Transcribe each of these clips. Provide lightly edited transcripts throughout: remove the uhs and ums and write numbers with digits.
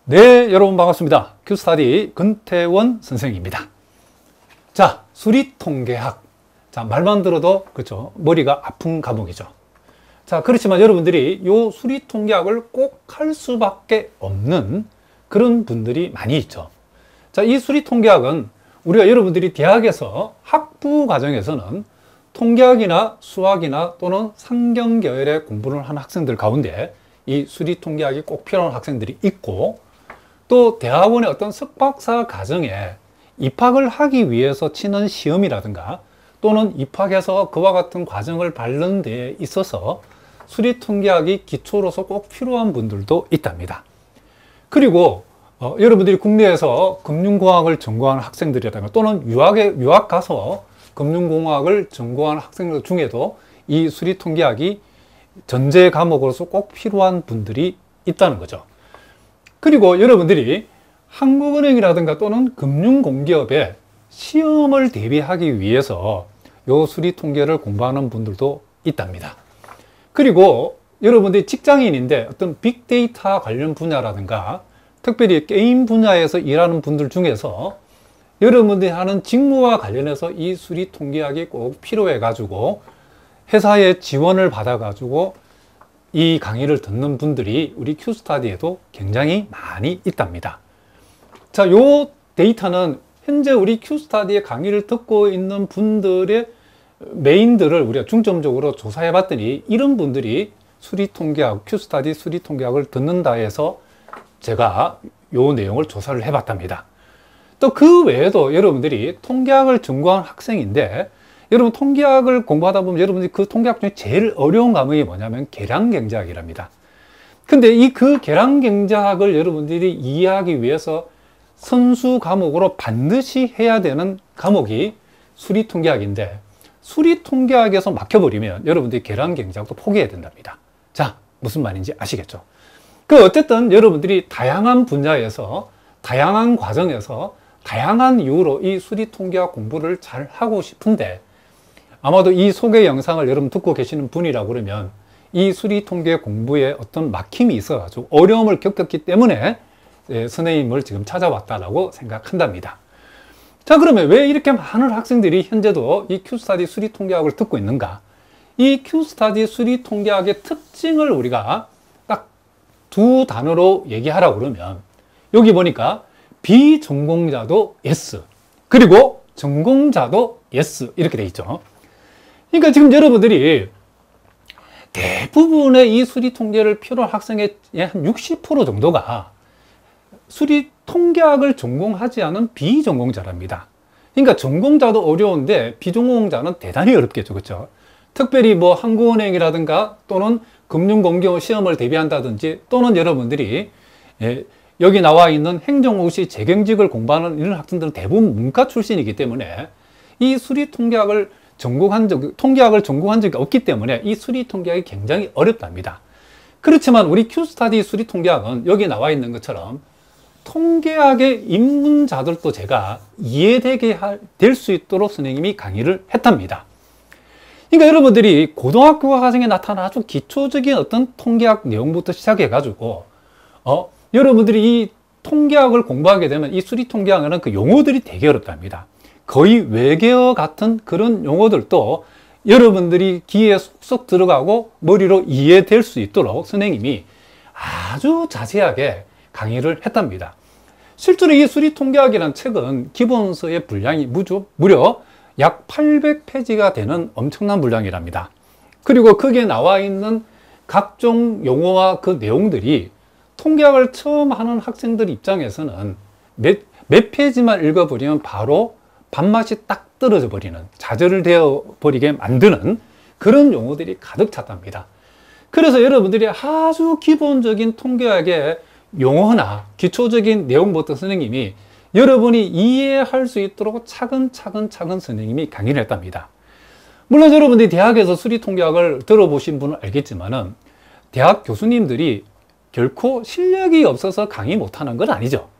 네, 여러분 반갑습니다. 큐스타디 근태원 선생입니다. 자, 수리통계학. 자, 말만 들어도 그렇죠. 머리가 아픈 과목이죠. 자, 그렇지만 여러분들이 요 수리통계학을 꼭 할 수밖에 없는 그런 분들이 많이 있죠. 자, 이 수리통계학은 우리가 여러분들이 대학에서 학부 과정에서는 통계학이나 수학이나 또는 상경계열의 공부를 하는 학생들 가운데 이 수리통계학이 꼭 필요한 학생들이 있고, 또 대학원의 어떤 석박사 과정에 입학을 하기 위해서 치는 시험이라든가 또는 입학해서 그와 같은 과정을 밟는 데 있어서 수리통계학이 기초로서 꼭 필요한 분들도 있답니다. 그리고 여러분들이 국내에서 금융공학을 전공하는 학생들이라든가 또는 유학 가서 금융공학을 전공하는 학생들 중에도 이 수리통계학이 전제 과목으로서 꼭 필요한 분들이 있다는 거죠. 그리고 여러분들이 한국은행이라든가 또는 금융공기업에 시험을 대비하기 위해서 요 수리통계를 공부하는 분들도 있답니다. 그리고 여러분들이 직장인인데 어떤 빅데이터 관련 분야라든가 특별히 게임 분야에서 일하는 분들 중에서 여러분들이 하는 직무와 관련해서 이 수리통계학이 꼭 필요해 가지고 회사에 지원을 받아 가지고 이 강의를 듣는 분들이 우리 큐스타디에도 굉장히 많이 있답니다. 자, 요 데이터는 현재 우리 큐스타디의 강의를 듣고 있는 분들의 메인들을 우리가 중점적으로 조사해 봤더니 이런 분들이 수리통계학, 큐스타디 수리통계학을 듣는다 해서 제가 요 내용을 조사를 해 봤답니다. 또 그 외에도 여러분들이 통계학을 전공한 학생인데 여러분 통계학을 공부하다 보면 여러분들이 그 통계학 중에 제일 어려운 과목이 뭐냐면 계량경제학이랍니다. 근데 이 그 계량경제학을 여러분들이 이해하기 위해서 선수 과목으로 반드시 해야 되는 과목이 수리통계학인데 수리통계학에서 막혀버리면 여러분들이 계량경제학도 포기해야 된답니다. 자, 무슨 말인지 아시겠죠? 어쨌든 여러분들이 다양한 분야에서 다양한 과정에서 다양한 이유로 이 수리통계학 공부를 잘 하고 싶은데 아마도 이 소개 영상을 여러분 듣고 계시는 분이라고 그러면 이 수리통계 공부에 어떤 막힘이 있어가지고 어려움을 겪었기 때문에 선생님을 지금 찾아왔다라고 생각한답니다. 자, 그러면 왜 이렇게 많은 학생들이 현재도 이 큐스타디 수리통계학을 듣고 있는가? 이 큐스타디 수리통계학의 특징을 우리가 딱 두 단어로 얘기하라고 그러면 여기 보니까 비전공자도 yes, 그리고 전공자도 yes 이렇게 돼 있죠. 그러니까 지금 여러분들이 대부분의 이 수리통계를 필요한 학생의 한 60% 정도가 수리통계학을 전공하지 않은 비전공자랍니다. 그러니까 전공자도 어려운데 비전공자는 대단히 어렵겠죠. 그렇죠? 특별히 뭐 한국은행이라든가 또는 금융공기업 시험을 대비한다든지 또는 여러분들이 여기 나와 있는 행정고시 재경직을 공부하는 이런 학생들은 대부분 문과 출신이기 때문에 이 수리통계학을 통계학을 전공한 적이 없기 때문에 이 수리통계학이 굉장히 어렵답니다. 그렇지만 우리 큐스타디 수리통계학은 여기 나와 있는 것처럼 통계학의 입문자들도 제가 이해되게 될 수 있도록 선생님이 강의를 했답니다. 그러니까 여러분들이 고등학교 과정에 나타난 아주 기초적인 어떤 통계학 내용부터 시작해 가지고 여러분들이 이 통계학을 공부하게 되면 이 수리통계학은 그 용어들이 되게 어렵답니다. 거의 외계어 같은 그런 용어들도 여러분들이 귀에 쏙쏙 들어가고 머리로 이해될 수 있도록 선생님이 아주 자세하게 강의를 했답니다. 실제로 이 수리통계학이라는 책은 기본서의 분량이 무려 약 800페이지가 되는 엄청난 분량이랍니다. 그리고 거기에 나와 있는 각종 용어와 그 내용들이 통계학을 처음 하는 학생들 입장에서는 몇 페이지만 읽어버리면 바로 밥맛이 딱 떨어져 버리는, 좌절을 되어 버리게 만드는 그런 용어들이 가득 찼답니다. 그래서 여러분들이 아주 기본적인 통계학의 용어나 기초적인 내용부터 선생님이 여러분이 이해할 수 있도록 차근차근 선생님이 강의를 했답니다. 물론 여러분들이 대학에서 수리통계학을 들어보신 분은 알겠지만은 대학 교수님들이 결코 실력이 없어서 강의 못하는 건 아니죠.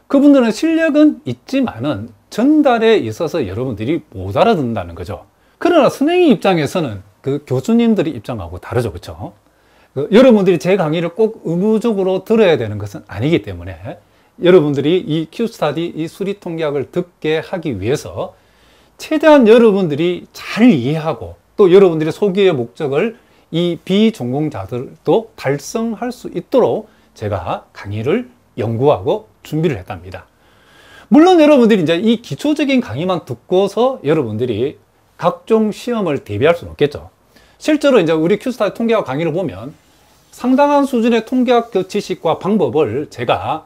그분들은 실력은 있지만은 전달에 있어서 여러분들이 못 알아듣는다는 거죠. 그러나 선생님 입장에서는 그 교수님들의 입장하고 다르죠. 그렇죠? 여러분들이 제 강의를 꼭 의무적으로 들어야 되는 것은 아니기 때문에 여러분들이 이 Q스타디, 이 수리통계학을 듣게 하기 위해서 최대한 여러분들이 잘 이해하고 또 여러분들의 소기의 목적을 이 비전공자들도 달성할 수 있도록 제가 강의를 연구하고 준비를 했답니다. 물론 여러분들이 이제 이 기초적인 강의만 듣고서 여러분들이 각종 시험을 대비할 수는 없겠죠. 실제로 이제 우리 Q스타디 통계학 강의를 보면 상당한 수준의 통계학 지식과 방법을 제가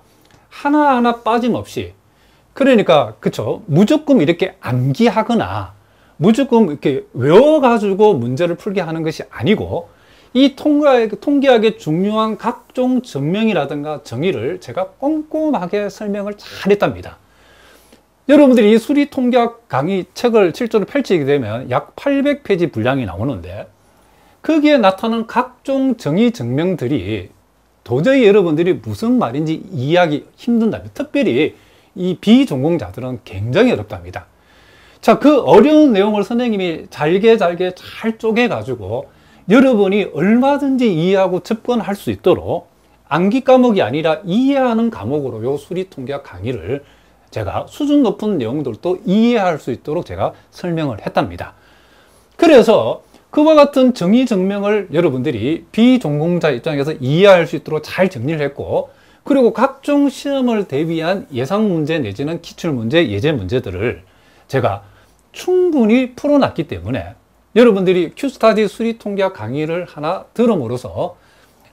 하나하나 빠짐없이, 그러니까 그쵸, 무조건 이렇게 암기하거나 무조건 이렇게 외워가지고 문제를 풀게 하는 것이 아니고 이 통계학의 중요한 각종 증명이라든가 정의를 제가 꼼꼼하게 설명을 잘 했답니다. 여러분들이 이 수리통계학 강의 책을 실제로 펼치게 되면 약 800페이지 분량이 나오는데 거기에 나타나는 각종 정의 증명들이 도저히 여러분들이 무슨 말인지 이해하기 힘든답니다. 특별히 이 비전공자들은 굉장히 어렵답니다. 자, 그 어려운 내용을 선생님이 잘게 잘 쪼개가지고 여러분이 얼마든지 이해하고 접근할 수 있도록 암기 과목이 아니라 이해하는 과목으로 요 수리통계학 강의를 제가 수준 높은 내용들도 이해할 수 있도록 제가 설명을 했답니다. 그래서 그와 같은 정의 증명을 여러분들이 비전공자 입장에서 이해할 수 있도록 잘 정리를 했고, 그리고 각종 시험을 대비한 예상 문제 내지는 기출 문제, 예제 문제들을 제가 충분히 풀어놨기 때문에 여러분들이 Q스타디 수리통계학 강의를 하나 들음으로써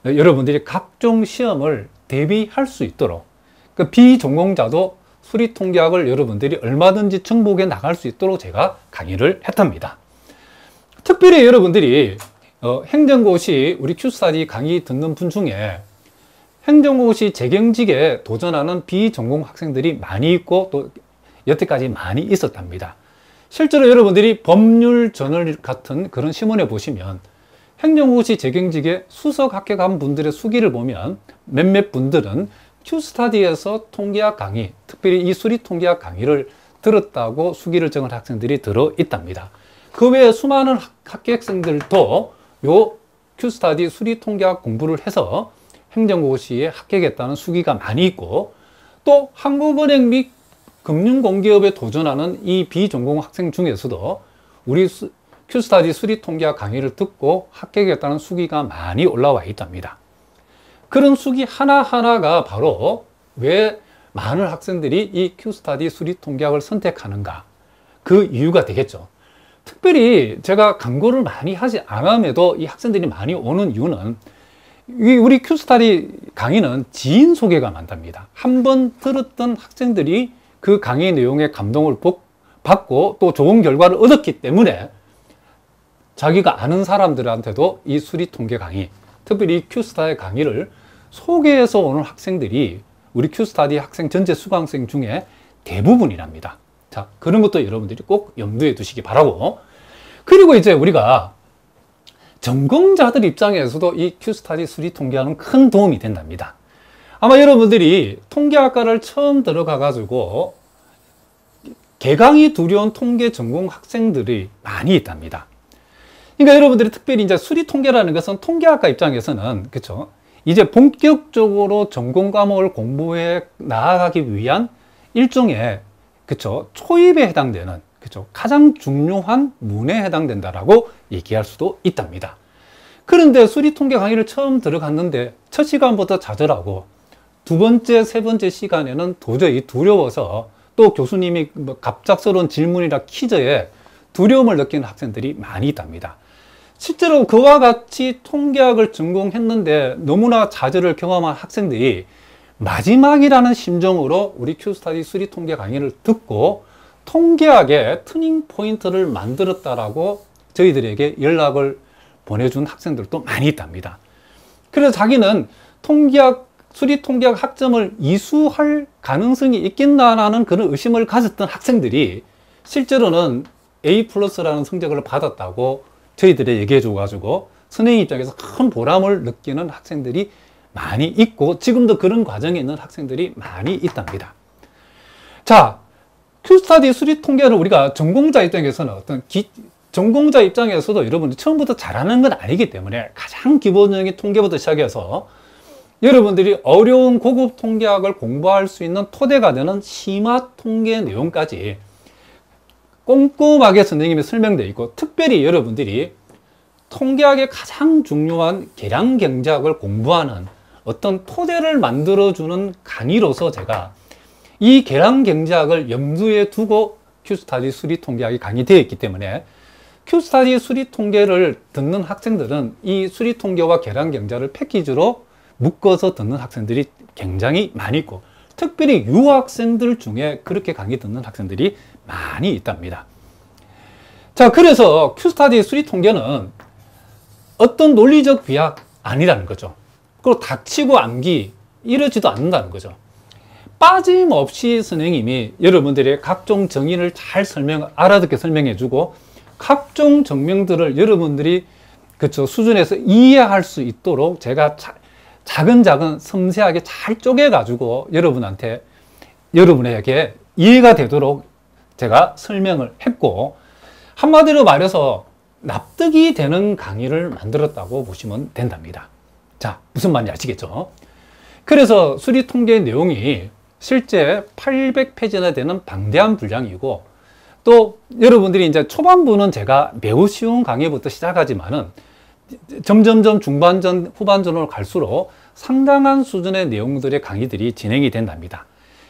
여러분들이 각종 시험을 대비할 수 있도록, 그 비전공자도 수리통계학을 여러분들이 얼마든지 정복해 나갈 수 있도록 제가 강의를 했답니다. 특별히 여러분들이 행정고시 우리 Q스타디 강의 듣는 분 중에 행정고시 재경직에 도전하는 비전공 학생들이 많이 있고 또 여태까지 많이 있었답니다. 실제로 여러분들이 법률 저널 같은 그런 신문에 보시면 행정고시 재경직에 수석 합격한 분들의 수기를 보면 몇몇 분들은 Q스타디에서 통계학 강의, 특별히 이 수리통계학 강의를 들었다고 수기를 적은 학생들이 들어 있답니다. 그 외에 수많은 합격생들도 요 Q스타디 수리통계학 공부를 해서 행정고시에 합격했다는 수기가 많이 있고, 또 한국은행 및 금융공기업에 도전하는 이 비전공 학생 중에서도 우리 Q스타디 수리통계학 강의를 듣고 합격했다는 수기가 많이 올라와 있답니다. 그런 수기 하나하나가 바로 왜 많은 학생들이 이 Q스타디 수리통계학을 선택하는가, 그 이유가 되겠죠. 특별히 제가 광고를 많이 하지 않음에도 이 학생들이 많이 오는 이유는 우리 Q스타디 강의는 지인 소개가 많답니다. 한번 들었던 학생들이 그 강의 내용에 감동을 받고 또 좋은 결과를 얻었기 때문에 자기가 아는 사람들한테도 이 수리통계 강의, 특별히 Q스타디 강의를 소개해서 오는 학생들이 우리 Q스타디 학생 전체 수강생 중에 대부분이랍니다. 자, 그런 것도 여러분들이 꼭 염두에 두시기 바라고, 그리고 이제 우리가 전공자들 입장에서도 이 Q스타디 수리통계학은 큰 도움이 된답니다. 아마 여러분들이 통계학과를 처음 들어가 가지고 개강이 두려운 통계 전공 학생들이 많이 있답니다. 그러니까 여러분들이 특별히 이제 수리통계라는 것은 통계학과 입장에서는, 그렇죠, 이제 본격적으로 전공 과목을 공부해 나아가기 위한 일종의, 그렇죠, 초입에 해당되는, 그렇죠, 가장 중요한 문에 해당된다라고 얘기할 수도 있답니다. 그런데 수리통계 강의를 처음 들어갔는데 첫 시간부터 좌절하고 두 번째, 세 번째 시간에는 도저히 두려워서 또 교수님이 갑작스러운 질문이나 퀴즈에 두려움을 느끼는 학생들이 많이 있답니다. 실제로 그와 같이 통계학을 전공했는데 너무나 좌절을 경험한 학생들이 마지막이라는 심정으로 우리 Q스타디 수리통계 강의를 듣고 통계학의 터닝 포인트를 만들었다라고 저희들에게 연락을 보내준 학생들도 많이 있답니다. 그래서 자기는 수리통계학 학점을 이수할 가능성이 있겠나라는 그런 의심을 가졌던 학생들이 실제로는 A+라는 성적을 받았다고 저희들이 얘기해 줘가지고 선생님 입장에서 큰 보람을 느끼는 학생들이 많이 있고 지금도 그런 과정에 있는 학생들이 많이 있답니다. 자, Q스타디 수리통계를 우리가 전공자 입장에서는 어떤 전공자 입장에서도 여러분들이 처음부터 잘하는 건 아니기 때문에 가장 기본적인 통계부터 시작해서 여러분들이 어려운 고급 통계학을 공부할 수 있는 토대가 되는 심화 통계 내용까지 꼼꼼하게 선생님이 설명되어 있고, 특별히 여러분들이 통계학의 가장 중요한 계량 경제학을 공부하는 어떤 토대를 만들어주는 강의로서 제가 이 계량 경제학을 염두에 두고 큐스타디 수리 통계학이 강의되어 있기 때문에, 큐스타디 수리 통계를 듣는 학생들은 이 수리 통계와 계량 경제학을 패키지로 묶어서 듣는 학생들이 굉장히 많이 있고, 특별히 유학생들 중에 그렇게 강의 듣는 학생들이 많이 있답니다. 자, 그래서 큐스타디 수리 통계는 어떤 논리적 비약 아니라는 거죠. 그리고 닥치고 암기 이러지도 않는다는 거죠. 빠짐없이 선생님이 여러분들의 각종 정의를 잘 알아듣게 설명해주고, 각종 정명들을 여러분들이 수준에서 이해할 수 있도록 제가 차근차근 섬세하게 잘 쪼개가지고 여러분에게 이해가 되도록 제가 설명을 했고, 한마디로 말해서 납득이 되는 강의를 만들었다고 보시면 된답니다. 자, 무슨 말인지 아시겠죠? 그래서 수리 통계 내용이 실제 800페이지나 되는 방대한 분량이고, 또 여러분들이 이제 초반부는 제가 매우 쉬운 강의부터 시작하지만은 점점점 중반전, 후반전으로 갈수록 상당한 수준의 내용들의 강의들이 진행이 된답니다.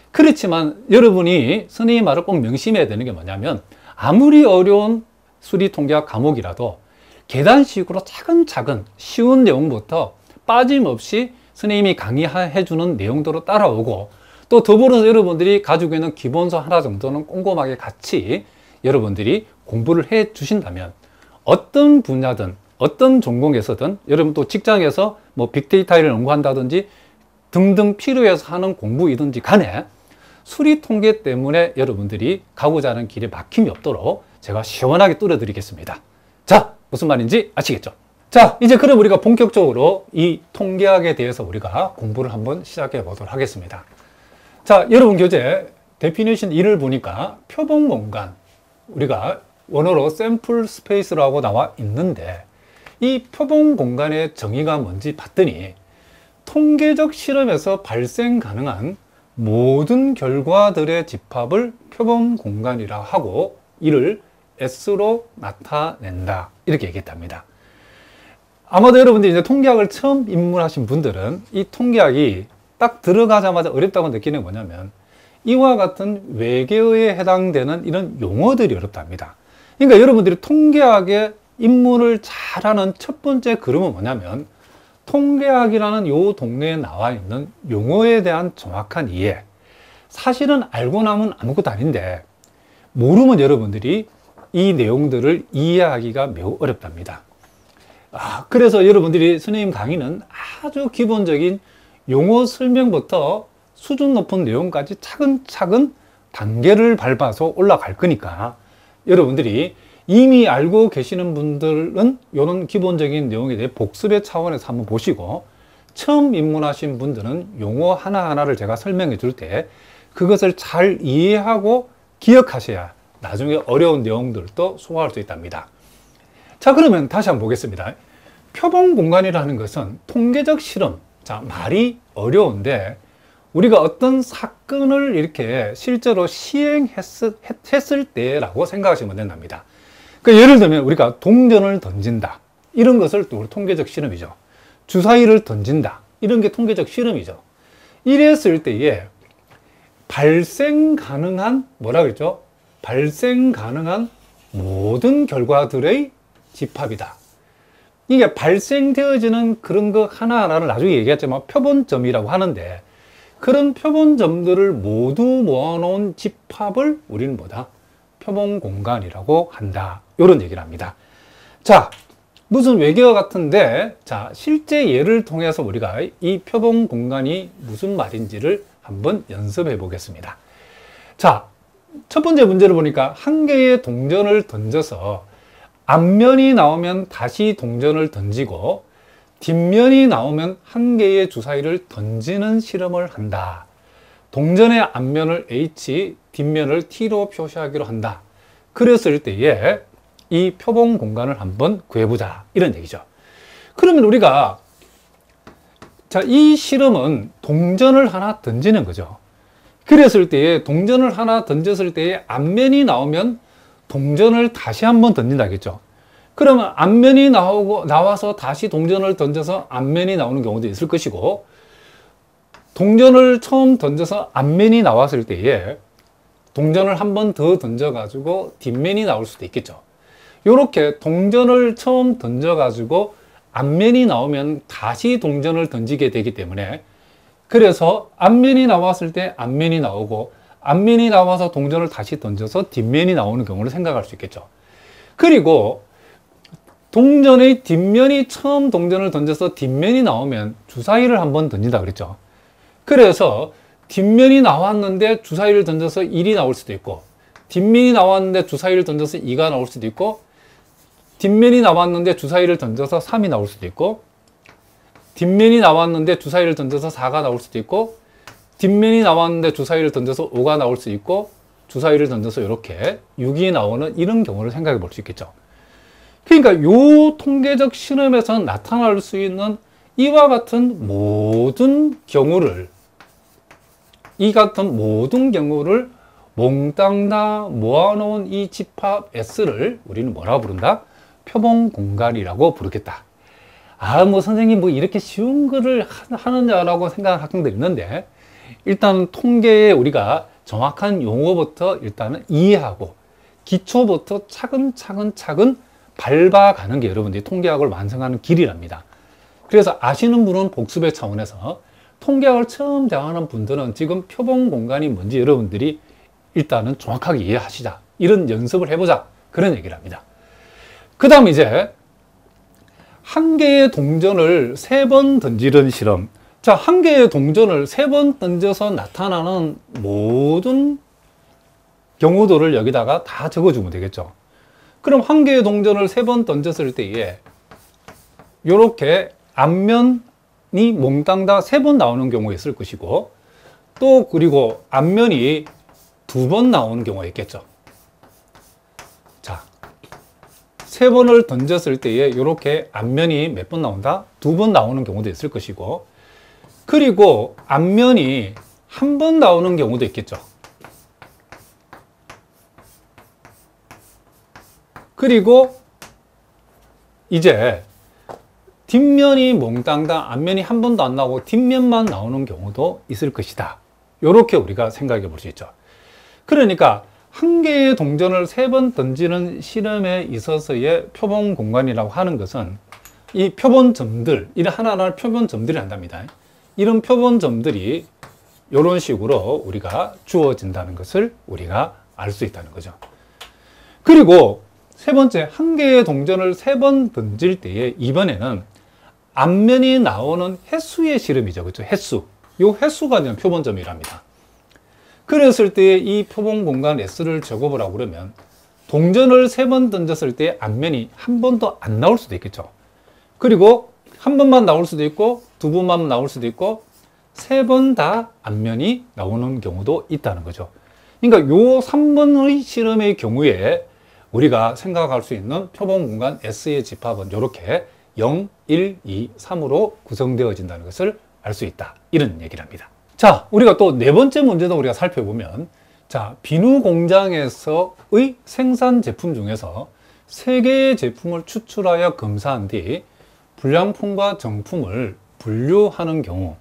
그렇지만 여러분이 선생님 말을 꼭 명심해야 되는 게 뭐냐면, 아무리 어려운 수리 통계학 과목이라도 계단식으로 차근차근 쉬운 내용부터 빠짐없이 선생님이 강의해주는 내용대로 따라오고, 또 더불어서 여러분들이 가지고 있는 기본서 하나 정도는 꼼꼼하게 같이 여러분들이 공부를 해 주신다면, 어떤 분야든 어떤 전공에서든, 여러분 또 직장에서 뭐 빅데이터를 연구한다든지 등등 필요해서 하는 공부이든지 간에 수리 통계 때문에 여러분들이 가고자 하는 길에 막힘이 없도록 제가 시원하게 뚫어 드리겠습니다. 자, 무슨 말인지 아시겠죠? 자, 이제 그럼 우리가 본격적으로 이 통계학에 대해서 우리가 공부를 한번 시작해 보도록 하겠습니다. 자, 여러분 교재 데피니션 1을 보니까 표본 공간, 우리가 원어로 샘플 스페이스라고 나와 있는데, 이 표본 공간의 정의가 뭔지 봤더니 통계적 실험에서 발생 가능한 모든 결과들의 집합을 표본 공간이라 하고, 이를 S로 나타낸다, 이렇게 얘기했답니다. 아마도 여러분들이 이제 통계학을 처음 입문하신 분들은 이 통계학이 딱 들어가자마자 어렵다고 느끼는 게 뭐냐면, 이와 같은 외계어에 해당되는 이런 용어들이 어렵답니다. 그러니까 여러분들이 통계학에 입문을 잘하는 첫 번째 걸음은 뭐냐면, 통계학이라는 요 동네에 나와 있는 용어에 대한 정확한 이해. 사실은 알고 나면 아무것도 아닌데, 모르면 여러분들이 이 내용들을 이해하기가 매우 어렵답니다. 그래서 여러분들이 선생님 강의는 아주 기본적인 용어 설명부터 수준 높은 내용까지 차근차근 단계를 밟아서 올라갈 거니까, 여러분들이 이미 알고 계시는 분들은 이런 기본적인 내용에 대해 복습의 차원에서 한번 보시고, 처음 입문하신 분들은 용어 하나하나를 제가 설명해 줄 때 그것을 잘 이해하고 기억하셔야 나중에 어려운 내용들도 소화할 수 있답니다. 자, 그러면 다시 한번 보겠습니다. 표본 공간이라는 것은 통계적 실험, 자, 말이 어려운데 우리가 어떤 사건을 이렇게 실제로 시행했을 때라고 생각하시면 된답니다. 그러니까 예를 들면 우리가 동전을 던진다, 이런 것을 또 통계적 실험이죠. 주사위를 던진다, 이런 게 통계적 실험이죠. 이랬을 때에 발생 가능한, 뭐라 그랬죠? 발생 가능한 모든 결과들의 집합이다. 이게 발생되어지는 그런 거 하나하나를 나중에 얘기했지만 표본점이라고 하는데, 그런 표본점들을 모두 모아놓은 집합을 우리는 뭐다? 표본 공간이라고 한다, 이런 얘기를 합니다. 자, 무슨 외계어 같은데, 자, 실제 예를 통해서 우리가 이 표본 공간이 무슨 말인지를 한번 연습해 보겠습니다. 자, 첫 번째 문제를 보니까 한 개의 동전을 던져서 앞면이 나오면 다시 동전을 던지고 뒷면이 나오면 한 개의 주사위를 던지는 실험을 한다. 동전의 앞면을 H, 뒷면을 T로 표시하기로 한다. 그랬을 때에 이 표본 공간을 한번 구해보자, 이런 얘기죠. 그러면 우리가 자, 이 실험은 동전을 하나 던지는 거죠. 그랬을 때에 동전을 하나 던졌을 때에 앞면이 나오면 동전을 다시 한번 던진다겠죠. 그러면 앞면이 나와서 다시 동전을 던져서 앞면이 나오는 경우도 있을 것이고, 동전을 처음 던져서 앞면이 나왔을 때에 동전을 한 번 더 던져가지고 뒷면이 나올 수도 있겠죠. 이렇게 동전을 처음 던져가지고 앞면이 나오면 다시 동전을 던지게 되기 때문에, 그래서 앞면이 나왔을 때 앞면이 나오고, 앞면이 나와서 동전을 다시 던져서 뒷면이 나오는 경우를 생각할 수 있겠죠. 그리고 동전의 뒷면이 처음 동전을 던져서 뒷면이 나오면 주사위를 한번 던진다 그랬죠. 그래서 뒷면이 나왔는데 주사위를 던져서 1이 나올 수도 있고, 뒷면이 나왔는데 주사위를 던져서 2가 나올 수도 있고, 뒷면이 나왔는데 주사위를 던져서 3이 나올 수도 있고, 뒷면이 나왔는데 주사위를 던져서 4가 나올 수도 있고, 뒷면이 나왔는데 주사위를 던져서 5가 나올 수 있고, 주사위를 던져서 이렇게 6이 나오는 이런 경우를 생각해 볼 수 있겠죠. 그러니까 이 통계적 실험에서 나타날 수 있는 이와 같은 모든 경우를, 몽땅 다 모아놓은 이 집합 S를 우리는 뭐라고 부른다? 표본 공간이라고 부르겠다. 뭐 선생님 뭐 이렇게 쉬운 거를 하느냐라고 생각하는 학생들이 있는데, 일단 통계에 우리가 정확한 용어부터 일단은 이해하고 기초부터 차근차근 밟아가는 게 여러분들이 통계학을 완성하는 길이랍니다. 그래서 아시는 분은 복습의 차원에서, 통계학을 처음 배워하는 분들은 지금 표본 공간이 뭔지 여러분들이 일단은 정확하게 이해하시자, 이런 연습을 해보자, 그런 얘기를 합니다. 그 다음 이제 한 개의 동전을 3번 던지는 실험. 자, 한 개의 동전을 3번 던져서 나타나는 모든 경우들을 여기다가 다 적어주면 되겠죠. 그럼 한 개의 동전을 3번 던졌을 때에 이렇게 앞면이 몽땅 다 3번 나오는 경우가 있을 것이고, 또 그리고 앞면이 2번 나오는 경우가 있겠죠. 자, 3번을 던졌을 때에 이렇게 앞면이 몇 번 나온다? 2번 나오는 경우도 있을 것이고, 그리고 앞면이 1번 나오는 경우도 있겠죠. 그리고 이제 뒷면이 몽땅 다 앞면이 한 번도 안 나오고 뒷면만 나오는 경우도 있을 것이다. 이렇게 우리가 생각해 볼 수 있죠. 그러니까 한 개의 동전을 3번 던지는 실험에 있어서의 표본 공간이라고 하는 것은 이 표본점들, 이런 하나하나 표본점들이 한답니다. 이런 표본점들이 이런 식으로 우리가 주어진다는 것을 우리가 알 수 있다는 거죠. 그리고 세 번째, 한 개의 동전을 3번 던질 때에 이번에는 앞면이 나오는 횟수의 실험이죠. 그렇죠? 횟수. 이 횟수가 되는 표본점이랍니다. 그랬을 때 이 표본 공간 S를 적어보라고 그러면 동전을 3번 던졌을 때 앞면이 한 번도 안 나올 수도 있겠죠. 그리고 한 번만 나올 수도 있고 2번만 나올 수도 있고 3번 다 앞면이 나오는 경우도 있다는 거죠. 그러니까 요 3번의 실험의 경우에 우리가 생각할 수 있는 표본 공간 S의 집합은 이렇게 0, 1, 2, 3으로 구성되어진다는 것을 알 수 있다. 이런 얘기를 합니다. 자, 우리가 또 4번째 문제도 우리가 살펴보면, 자, 비누 공장에서의 생산 제품 중에서 3개의 제품을 추출하여 검사한 뒤 불량품과 정품을 분류하는 경우,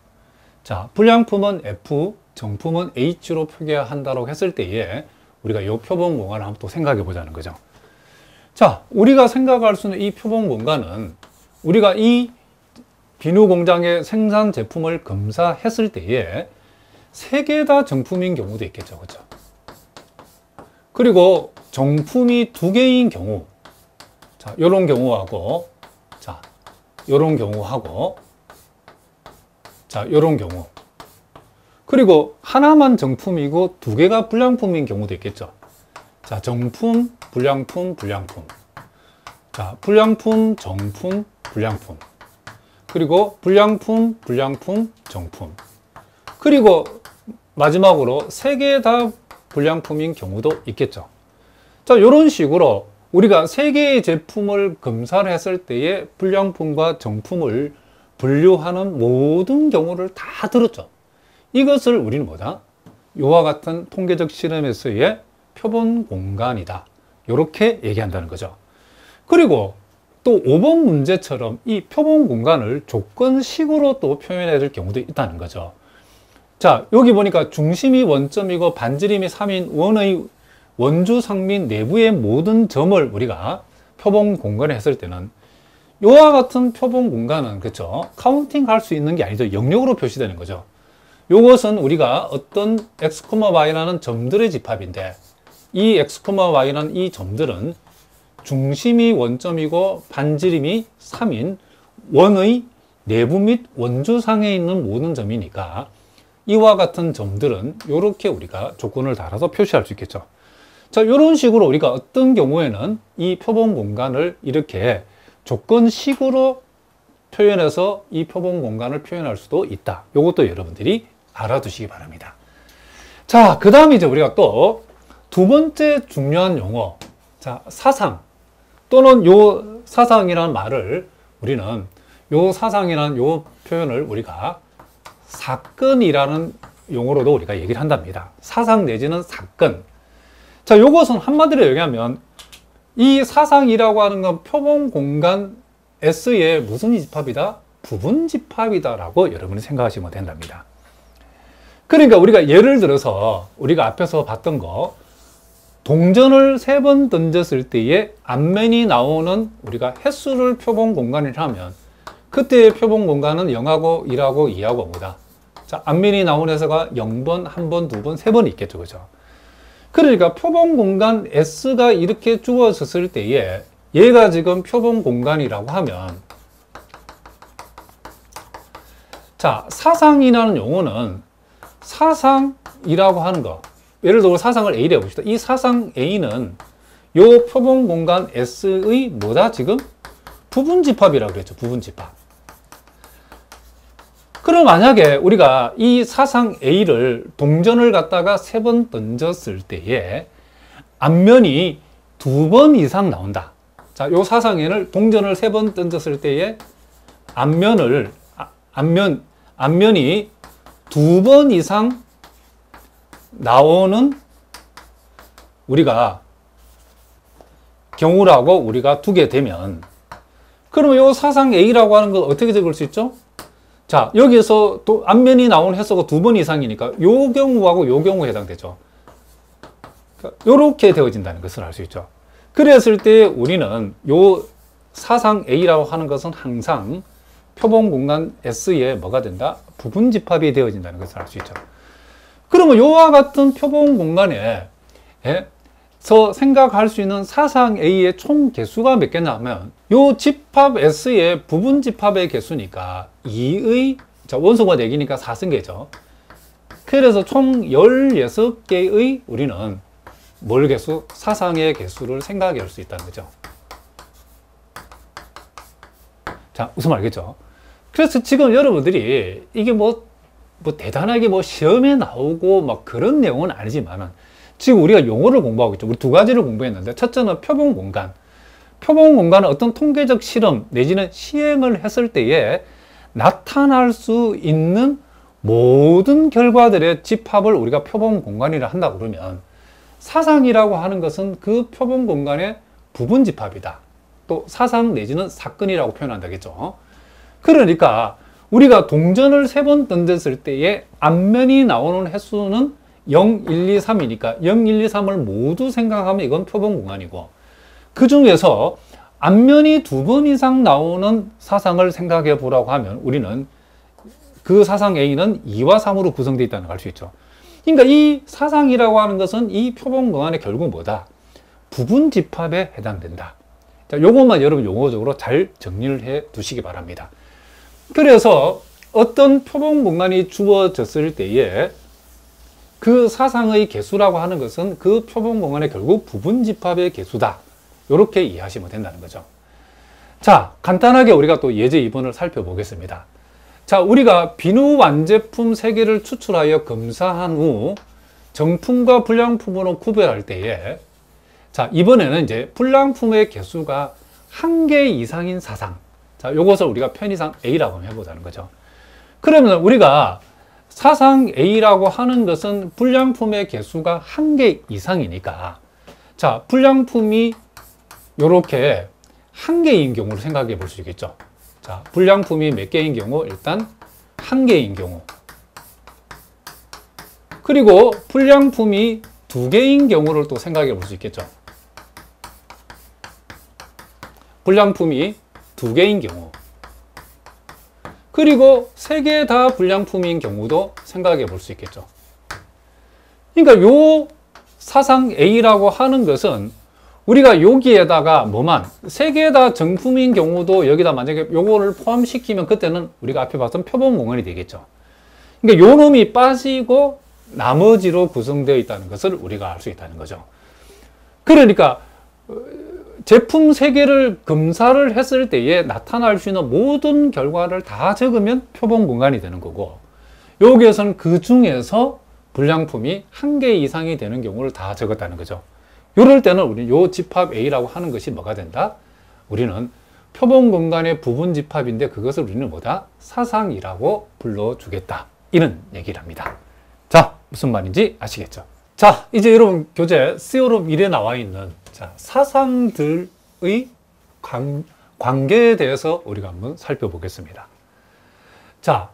자, 불량품은 F, 정품은 H로 표기한다고 했을 때에 우리가 이 표본 공간을 한번 또 생각해 보자는 거죠. 자, 우리가 생각할 수 있는 이 표본 공간은 우리가 이 비누 공장의 생산 제품을 검사했을 때에 3개 다 정품인 경우도 있겠죠. 그렇죠? 그리고 정품이 2개인 경우, 자, 요런 경우하고, 자, 요런 경우하고, 자, 요런 경우. 그리고 하나만 정품이고 2개가 불량품인 경우도 있겠죠. 자, 정품, 불량품, 불량품. 자, 불량품, 정품, 불량품. 그리고 불량품, 불량품, 정품. 그리고 마지막으로 3개 다 불량품인 경우도 있겠죠. 자, 이런 식으로 우리가 세 개의 제품을 검사를 했을 때에 불량품과 정품을 분류하는 모든 경우를 다 들었죠. 이것을 우리는 뭐다? 이와 같은 통계적 실험에서의 표본 공간이다. 이렇게 얘기한다는 거죠. 그리고 또 5번 문제처럼 이 표본 공간을 조건식으로 또 표현해야 될 경우도 있다는 거죠. 자, 여기 보니까 중심이 원점이고 반지름이 3인 원의 원주 상민 내부의 모든 점을 우리가 표본 공간에 했을 때는 이와 같은 표본 공간은 그렇죠, 카운팅 할 수 있는 게 아니죠. 영역으로 표시되는 거죠. 이것은 우리가 어떤 x, y라는 점들의 집합인데, 이 x, y라는 이 점들은 중심이 원점이고 반지름이 3인 원의 내부 및 원주상에 있는 모든 점이니까 이와 같은 점들은 이렇게 우리가 조건을 달아서 표시할 수 있겠죠. 자, 이런 식으로 우리가 어떤 경우에는 이 표본 공간을 이렇게 조건식으로 표현해서 이 표본 공간을 표현할 수도 있다. 이것도 여러분들이 알아두시기 바랍니다. 자, 그 다음에 이제 우리가 또 두 번째 중요한 용어, 자, 사상 또는 요 사상이라는 말을 우리는 요 사상이라는 요 표현을 우리가 사건이라는 용어로도 우리가 얘기를 한답니다. 사상 내지는 사건. 자, 요것은 한마디로 얘기하면 이 사상이라고 하는 건 표본 공간 S의 무슨 집합이다? 부분 집합이다라고 여러분이 생각하시면 된답니다. 그러니까 우리가 예를 들어서 우리가 앞에서 봤던 거, 동전을 3번 던졌을 때에 앞면이 나오는 우리가 횟수를 표본 공간이라 하면 그때의 표본 공간은 0하고 1하고 2하고 뭐다? 자, 앞면이 나오는 횟수가 0번, 1번, 2번, 3번 있겠죠. 그죠? 그러니까 표본 공간 S가 이렇게 주어졌을 때에 얘가 지금 표본 공간이라고 하면, 자, 사상이라는 용어는 사상이라고 하는 거, 예를 들어 사상을 A로 해봅시다. 이 사상 A는 요 표본 공간 S의 뭐다? 지금 부분 집합이라고 그랬죠. 부분 집합. 그럼 만약에 우리가 이 사상 A를 동전을 갖다가 3번 던졌을 때에 앞면이 2번 이상 나온다. 자, 요 사상 A를 동전을 3번 던졌을 때에 앞면이 2번 이상 나오는 우리가 경우라고 우리가 두게 되면, 그러면 요 사상 A라고 하는 걸 어떻게 적을 수 있죠? 자, 여기에서 또 앞면이 나오는 횟수가 2번 이상이니까 요 경우하고 요 경우에 해당되죠. 그러니까 요렇게 되어진다는 것을 알 수 있죠. 그랬을 때 우리는 요 사상 A라고 하는 것은 항상 표본 공간 S에 뭐가 된다? 부분 집합이 되어진다는 것을 알 수 있죠. 그러면 요와 같은 표본 공간에 서 생각할 수 있는 사상 A의 총 개수가 몇 개냐 하면 요 집합 S의 부분 집합의 개수니까 2의, 자, 원소가 4개니까 4승계죠. 그래서 총 16개의 우리는 뭘 개수? 사상의 개수를 생각할 수 있다는 거죠. 자, 무슨 말이겠죠? 그래서 지금 여러분들이 이게 뭐 대단하게 시험에 나오고 막 그런 내용은 아니지만은 지금 우리가 용어를 공부하고 있죠. 우리 두 가지를 공부했는데, 첫째는 표본 공간. 표본 공간은 어떤 통계적 실험 내지는 시행을 했을 때에 나타날 수 있는 모든 결과들의 집합을 우리가 표본 공간이라 한다 그러면, 사상이라고 하는 것은 그 표본 공간의 부분 집합이다. 또 사상 내지는 사건이라고 표현한다겠죠. 그러니까 우리가 동전을 3번 던졌을 때에 앞면이 나오는 횟수는 0, 1, 2, 3이니까 0, 1, 2, 3을 모두 생각하면 이건 표본 공간이고, 그 중에서 앞면이 2번 이상 나오는 사상을 생각해 보라고 하면 우리는 그 사상 A는 2와 3으로 구성되어 있다는 걸 알 수 있죠. 그러니까 이 사상이라고 하는 것은 이 표본 공간의 결국 뭐다? 부분 집합에 해당된다. 자, 요것만 여러분 용어적으로 잘 정리를 해 두시기 바랍니다. 그래서 어떤 표본 공간이 주어졌을 때에 그 사상의 개수라고 하는 것은 그 표본 공간의 결국 부분 집합의 개수다. 이렇게 이해하시면 된다는 거죠. 자, 간단하게 우리가 또 예제 2번을 살펴보겠습니다. 자, 우리가 비누 완제품 3개를 추출하여 검사한 후 정품과 불량품으로 구별할 때에, 자, 이번에는 이제 불량품의 개수가 1개 이상인 사상. 자, 요것을 우리가 편의상 A라고 해보자는 거죠. 그러면 우리가 사상 A라고 하는 것은 불량품의 개수가 1개 이상이니까, 자, 불량품이 요렇게 1개인 경우를 생각해 볼 수 있겠죠. 자, 불량품이 몇 개인 경우? 일단 1개인 경우. 그리고 불량품이 2개인 경우를 또 생각해 볼 수 있겠죠. 불량품이 2개인 경우. 그리고 3개 다 불량품인 경우도 생각해 볼 수 있겠죠. 그러니까 요 사상 A라고 하는 것은 우리가 여기에다가 뭐만 3개 다 정품인 경우도 여기다 만약에 요거를 포함시키면 그때는 우리가 앞에 봤던 표본 공간이 되겠죠. 그러니까 요 놈이 빠지고 나머지로 구성되어 있다는 것을 우리가 알 수 있다는 거죠. 그러니까 제품 3개를 검사를 했을 때에 나타날 수 있는 모든 결과를 다 적으면 표본 공간이 되는 거고, 여기에서는 그 중에서 불량품이 1개 이상이 되는 경우를 다 적었다는 거죠. 이럴 때는 우리는 요 집합 A라고 하는 것이 뭐가 된다? 우리는 표본 공간의 부분 집합인데 그것을 우리는 뭐다? 사상이라고 불러주겠다. 이런 얘기를 합니다. 자, 무슨 말인지 아시겠죠? 자, 이제 여러분 교재 C오름 1에 나와 있는 자, 사상들의 관계에 대해서 우리가 한번 살펴보겠습니다. 자,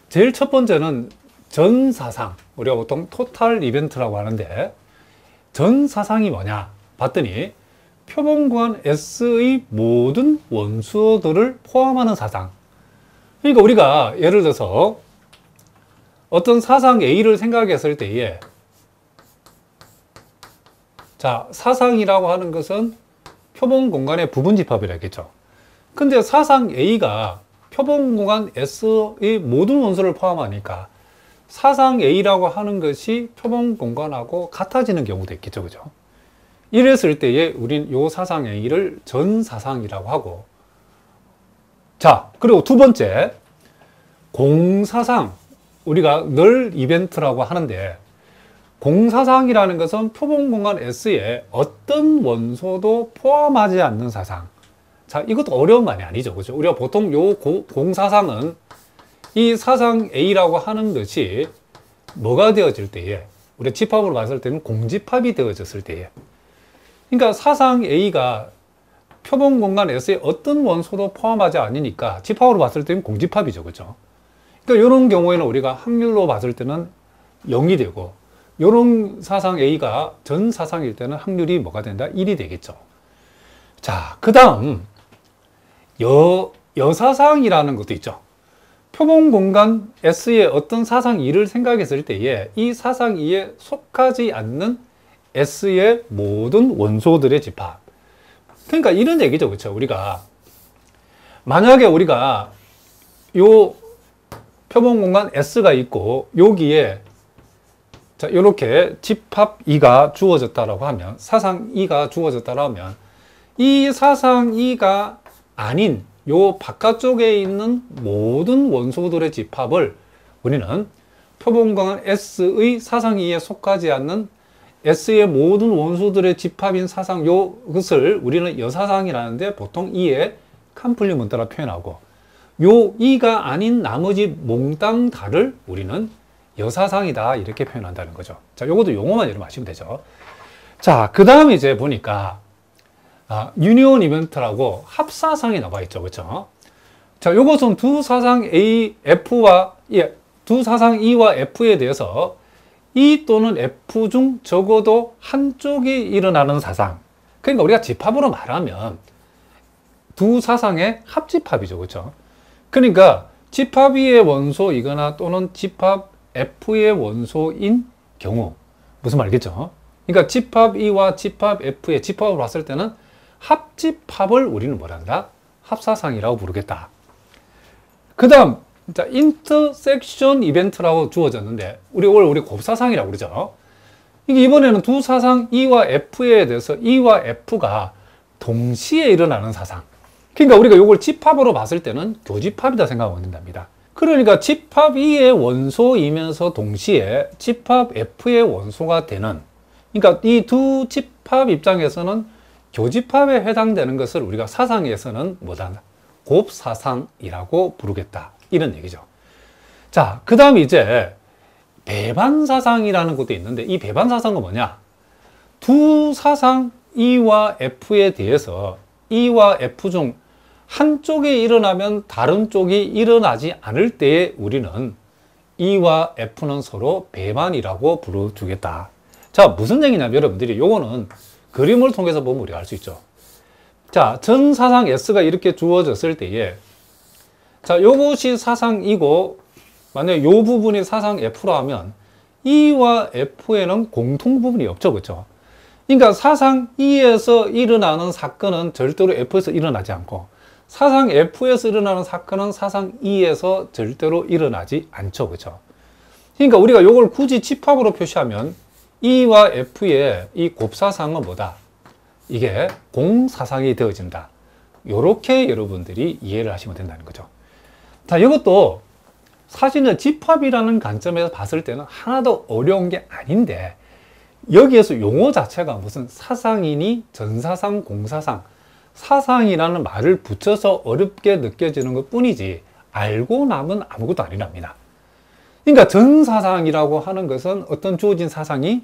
제일 첫 번째는 전사상. 우리가 보통 토탈 이벤트라고 하는데, 전사상이 뭐냐 봤더니 표본공간 S의 모든 원소들을 포함하는 사상. 그러니까 우리가 예를 들어서 어떤 사상 A를 생각했을 때에, 자, 사상이라고 하는 것은 표본 공간의 부분 집합이라 했겠죠. 근데 사상 A가 표본 공간 S의 모든 원소를 포함하니까 사상 A라고 하는 것이 표본 공간하고 같아지는 경우도 있겠죠. 그죠? 이랬을 때에 우린 요 사상 A를 전사상이라고 하고, 자, 그리고 두 번째, 공사상. 우리가 늘 이벤트라고 하는데, 공사상이라는 것은 표본 공간 S에 어떤 원소도 포함하지 않는 사상. 자, 이것도 어려운 말이 아니죠. 그죠? 우리가 보통 요 공사상은 이 사상 A라고 하는 것이 뭐가 되어질 때에, 우리가 집합으로 봤을 때는 공집합이 되어졌을 때에, 그러니까 사상 A가 표본 공간 S에 어떤 원소도 포함하지 않으니까 집합으로 봤을 때는 공집합이죠. 그죠? 그러니까 이런 경우에는 우리가 확률로 봤을 때는 0이 되고, 이런 사상 A가 전 사상일 때는 확률이 뭐가 된다? 1이 되겠죠. 자, 그 다음 여사상이라는 것도 있죠. 표본 공간 S의 어떤 사상 2를 생각했을 때에 이 사상 2에 속하지 않는 S의 모든 원소들의 집합. 그러니까 이런 얘기죠. 그렇죠? 우리가 만약에 우리가 요 표본 공간 S가 있고 여기에 자, 이렇게 집합 2가 주어졌다라고 하면, 사상 2가 주어졌다라고 하면, 이 사상 2가 아닌 요 바깥쪽에 있는 모든 원소들의 집합을 우리는 표본 공간 S의 사상 2에 속하지 않는 S의 모든 원소들의 집합인 사상, 요것을 우리는 여사상이라는데 보통 2에 컴플리먼트라 표현하고, 요 2가 아닌 나머지 몽땅 다를 우리는 여사상이다 이렇게 표현한다는 거죠. 자, 요것도 용어만 여러분 아시면 되죠. 자, 그 다음에 이제 보니까 유니온 이벤트라고 합사상이 나와 있죠. 그렇죠? 자, 요것은 두 사상 A, F와 두 사상 E와 F에 대해서 E 또는 F 중 적어도 한쪽이 일어나는 사상. 그러니까 우리가 집합으로 말하면 두 사상의 합집합이죠. 그렇죠? 그러니까 집합 E의 원소이거나 또는 집합 F의 원소인 경우, 무슨 말이겠죠? 그러니까 집합 E와 집합 F의 집합으로 봤을 때는 합집합을 우리는 뭐라 한다? 합사상이라고 부르겠다. 그 다음, 인터섹션 이벤트라고 주어졌는데, 우리 곱사상이라고 그러죠. 이게 이번에는 두 사상 E와 F에 대해서 E와 F가 동시에 일어나는 사상. 그러니까 우리가 이걸 집합으로 봤을 때는 교집합이다 생각하면 된답니다. 그러니까 집합 E의 원소이면서 동시에 집합 F의 원소가 되는 그러니까 이 두 집합 입장에서는 교집합에 해당되는 것을 우리가 사상에서는 뭐다? 곱사상이라고 부르겠다. 이런 얘기죠. 자, 그 다음 이제 배반사상이라는 것도 있는데, 이 배반사상은 뭐냐? 두 사상 E와 F에 대해서 E와 F 중 한쪽이 일어나면 다른 쪽이 일어나지 않을 때에 우리는 E와 F는 서로 배반이라고 부르주겠다. 자, 무슨 얘기냐면 여러분들이 요거는 그림을 통해서 보면 우리가 알 수 있죠. 자, 전 사상 S가 이렇게 주어졌을 때에, 자, 요것이 사상이고, 만약에 요 부분이 사상 F로 하면 E와 F에는 공통 부분이 없죠. 그렇죠? 그러니까 사상 E에서 일어나는 사건은 절대로 F에서 일어나지 않고, 사상 F에서 일어나는 사건은 사상 E에서 절대로 일어나지 않죠. 그렇죠? 그러니까 우리가 요걸 굳이 집합으로 표시하면 E와 F의 이 곱사상은 뭐다? 이게 공사상이 되어진다. 요렇게 여러분들이 이해를 하시면 된다는 거죠. 자, 이것도 사실은 집합이라는 관점에서 봤을 때는 하나도 어려운 게 아닌데, 여기에서 용어 자체가 무슨 사상이니 전사상, 공사상, 사상이라는 말을 붙여서 어렵게 느껴지는 것 뿐이지 알고 나면 아무것도 아니랍니다. 그러니까 전사상이라고 하는 것은 어떤 주어진 사상이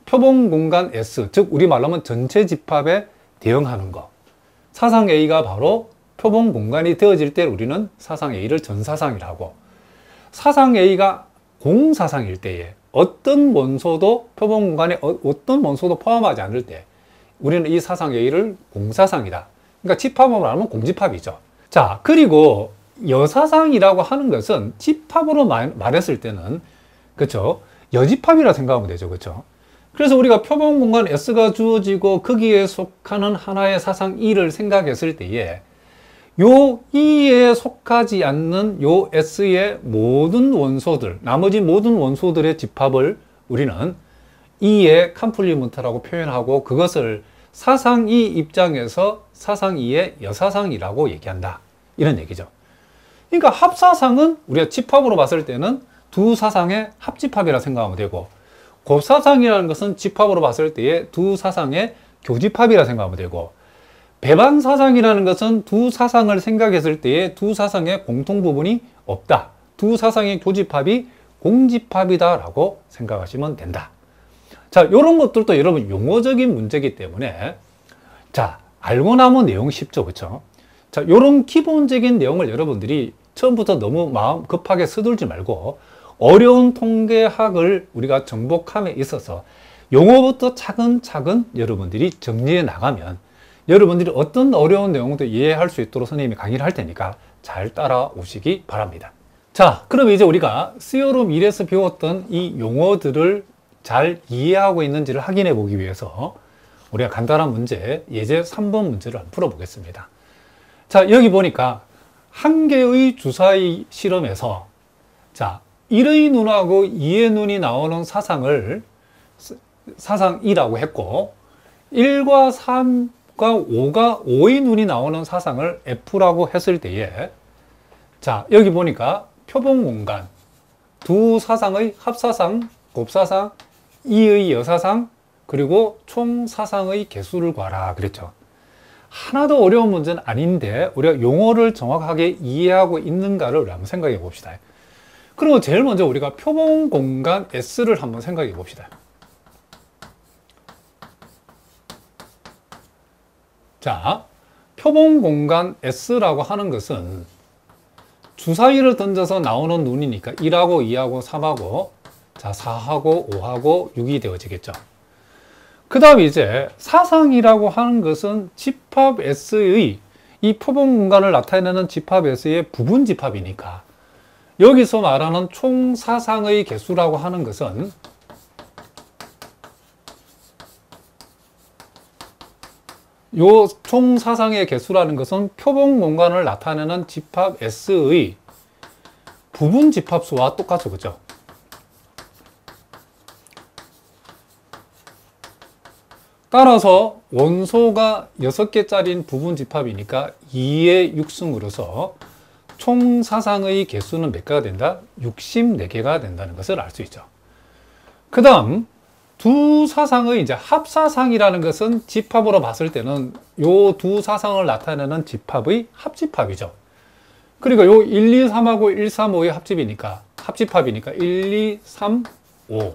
표본 공간 S, 즉 우리말로 하면 전체 집합에 대응하는 것. 사상 A가 바로 표본 공간이 되어질 때 우리는 사상 A를 전사상이라고, 사상 A가 공사상일 때에 어떤 원소도 표본 공간에 어떤 원소도 포함하지 않을 때 우리는 이 사상 A를 공사상이다. 그러니까 집합으로 말하면 공집합이죠. 자, 그리고 여사상이라고 하는 것은 집합으로 말했을 때는, 그렇죠? 여집합이라 생각하면 되죠. 그렇죠? 그래서 우리가 표본 공간 S가 주어지고 거기에 속하는 하나의 사상 E를 생각했을 때에 요 E에 속하지 않는 요 S의 모든 원소들, 나머지 모든 원소들의 집합을 우리는 E의 컴플리먼트라고 표현하고, 그것을 사상 E 입장에서 사상 E의 여사상이라고 얘기한다. 이런 얘기죠. 그러니까 합사상은 우리가 집합으로 봤을 때는 두 사상의 합집합이라 생각하면 되고, 곱사상이라는 것은 집합으로 봤을 때의 두 사상의 교집합이라 생각하면 되고, 배반사상이라는 것은 두 사상을 생각했을 때의 두 사상의 공통 부분이 없다. 두 사상의 교집합이 공집합이다 라고 생각하시면 된다. 자, 이런 것들도 여러분 용어적인 문제이기 때문에, 자, 알고 나면 내용 쉽죠. 그렇죠? 자, 이런 기본적인 내용을 여러분들이 처음부터 너무 마음 급하게 서둘지 말고, 어려운 통계학을 우리가 정복함에 있어서 용어부터 차근차근 여러분들이 정리해 나가면 여러분들이 어떤 어려운 내용도 이해할 수 있도록 선생님이 강의를 할 테니까 잘 따라오시기 바랍니다. 자, 그럼 이제 우리가 스요롬 1에서 배웠던 이 용어들을 잘 이해하고 있는지를 확인해 보기 위해서 우리가 간단한 문제, 예제 3번 문제를 풀어보겠습니다. 자, 여기 보니까 한 개의 주사위 실험에서, 자, 1의 눈하고 2의 눈이 나오는 사상을 사상 2라고 했고, 1과 3과 5가 5의 눈이 나오는 사상을 F라고 했을 때에, 자, 여기 보니까 표본 공간, 두 사상의 합사상, 곱사상, 2의 여사상, 그리고 총 사상의 개수를 구하라 그랬죠. 하나도 어려운 문제는 아닌데 우리가 용어를 정확하게 이해하고 있는가를 우리 한번 생각해 봅시다. 그리고 제일 먼저 우리가 표본 공간 S를 한번 생각해 봅시다. 자, 표본 공간 S라고 하는 것은 주사위를 던져서 나오는 눈이니까 1하고 2하고 3하고, 자, 4하고 5하고 6이 되어지겠죠. 그 다음에 이제 사상이라고 하는 것은 집합 S의 이 표본 공간을 나타내는 집합 S의 부분 집합이니까, 여기서 말하는 총 사상의 개수라고 하는 것은 요 총 사상의 개수라는 것은 표본 공간을 나타내는 집합 S의 부분 집합수와 똑같죠. 그죠? 따라서 원소가 6개짜리인 부분 집합이니까 2의 6승으로서 총 사상의 개수는 몇 개가 된다? 64개가 된다는 것을 알 수 있죠. 그 다음 두 사상의 이제 합사상이라는 것은 집합으로 봤을 때는 요 두 사상을 나타내는 집합의 합집합이죠. 그리고 요 1, 2, 3하고 1, 3, 5의 합집합이니까 1, 2, 3, 5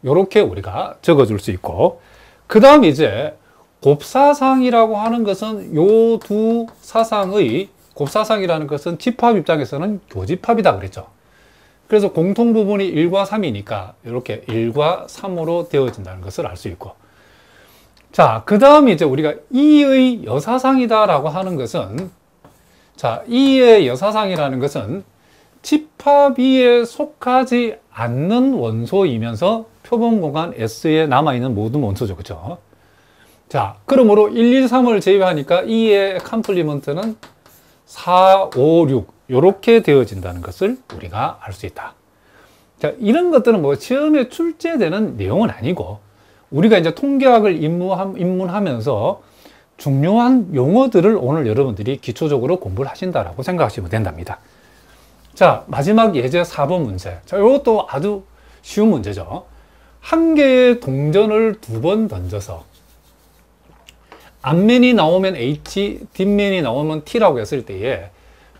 요렇게 우리가 적어줄 수 있고, 그 다음 이제 곱사상이라고 하는 것은 요 두 사상의 곱사상이라는 것은 집합 입장에서는 교집합이다 그랬죠. 그래서 공통 부분이 1과 3이니까 이렇게 1과 3으로 되어진다는 것을 알 수 있고, 자, 그 다음 이제 우리가 2의 여사상이다라고 하는 것은, 자, 2의 여사상이라는 것은 집합 2에 속하지 않는 원소이면서 표본 공간 S에 남아있는 모든 원소죠. 그죠? 자, 그러므로 1, 2, 3을 제외하니까 2의 컴플리먼트는 4, 5, 6 이렇게 되어진다는 것을 우리가 알 수 있다. 자, 이런 것들은 뭐 시험에 출제되는 내용은 아니고 우리가 이제 통계학을 입문하면서 중요한 용어들을 오늘 여러분들이 기초적으로 공부를 하신다라고 생각하시면 된답니다. 자, 마지막 예제 4번 문제. 자, 이것도 아주 쉬운 문제죠. 한 개의 동전을 두 번 던져서 앞면이 나오면 H, 뒷면이 나오면 T라고 했을 때에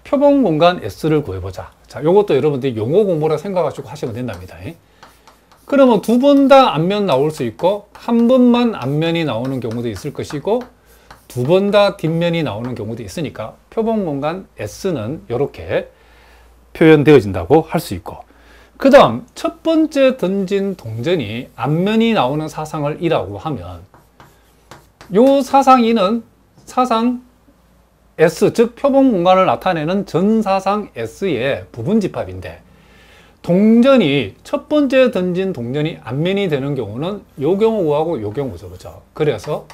표본 공간 S를 구해보자. 자, 이것도 여러분들이 용어 공부라 생각하시고 하시면 된답니다. 그러면 두 번 다 앞면 나올 수 있고 한 번만 앞면이 나오는 경우도 있을 것이고 두 번 다 뒷면이 나오는 경우도 있으니까 표본 공간 S는 이렇게 표현되어진다고 할 수 있고, 그 다음 첫 번째 던진 동전이 앞면이 나오는 사상을 E라고 하면 요 사상 E는 사상 S, 즉 표본 공간을 나타내는 전사상 S의 부분집합인데, 동전이 첫 번째 던진 동전이 앞면이 되는 경우는 요 경우하고 요 경우죠. 그렇죠? 그래서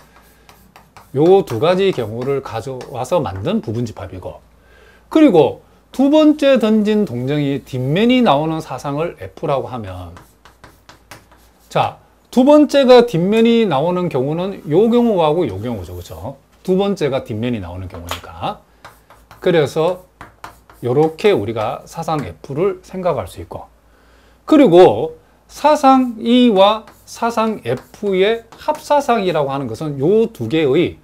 요 두 가지 경우를 가져와서 만든 부분집합이고, 그리고 두 번째 던진 동전이 뒷면이 나오는 사상을 F라고 하면, 자, 두 번째가 뒷면이 나오는 경우는 요 경우하고 요 경우죠. 그렇죠? 두 번째가 뒷면이 나오는 경우니까. 그래서 이렇게 우리가 사상 F를 생각할 수 있고, 그리고 사상 E와 사상 F의 합사상이라고 하는 것은 요 두 개의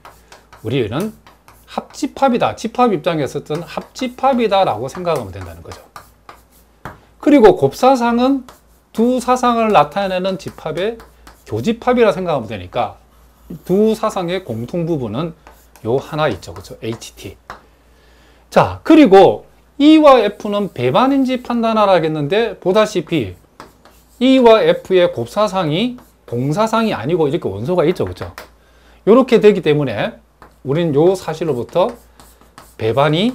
우리는 합집합이다. 집합 입장에서 어떤 합집합이다 라고 생각하면 된다는 거죠. 그리고 곱사상은 두 사상을 나타내는 집합의 교집합이라 생각하면 되니까 두 사상의 공통 부분은 요 하나 있죠. 그렇죠? HT. 자, 그리고 E와 F는 배반인지 판단하라겠는데 보다시피 E와 F의 곱사상이 동사상이 아니고 이렇게 원소가 있죠. 그렇죠? 이렇게 되기 때문에 우리는 요 사실로부터 배반이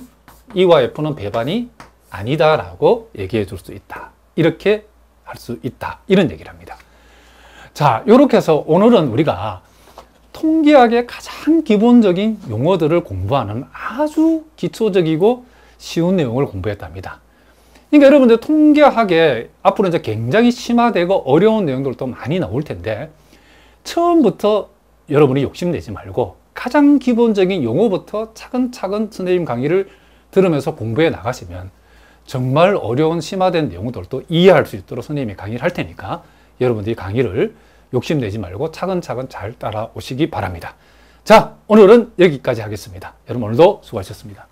E와 F는 배반이 아니다라고 얘기해 줄 수 있다. 이렇게 할 수 있다. 이런 얘기를 합니다. 자, 이렇게 해서 오늘은 우리가 통계학의 가장 기본적인 용어들을 공부하는 아주 기초적이고 쉬운 내용을 공부했답니다. 그러니까 여러분들 통계학에 앞으로 이제 굉장히 심화되고 어려운 내용들도 많이 나올 텐데 처음부터 여러분이 욕심내지 말고 가장 기본적인 용어부터 차근차근 선생님 강의를 들으면서 공부해 나가시면 정말 어려운 심화된 내용들도 이해할 수 있도록 선생님이 강의를 할 테니까 여러분들이 강의를 욕심내지 말고 차근차근 잘 따라오시기 바랍니다. 자, 오늘은 여기까지 하겠습니다. 여러분 오늘도 수고하셨습니다.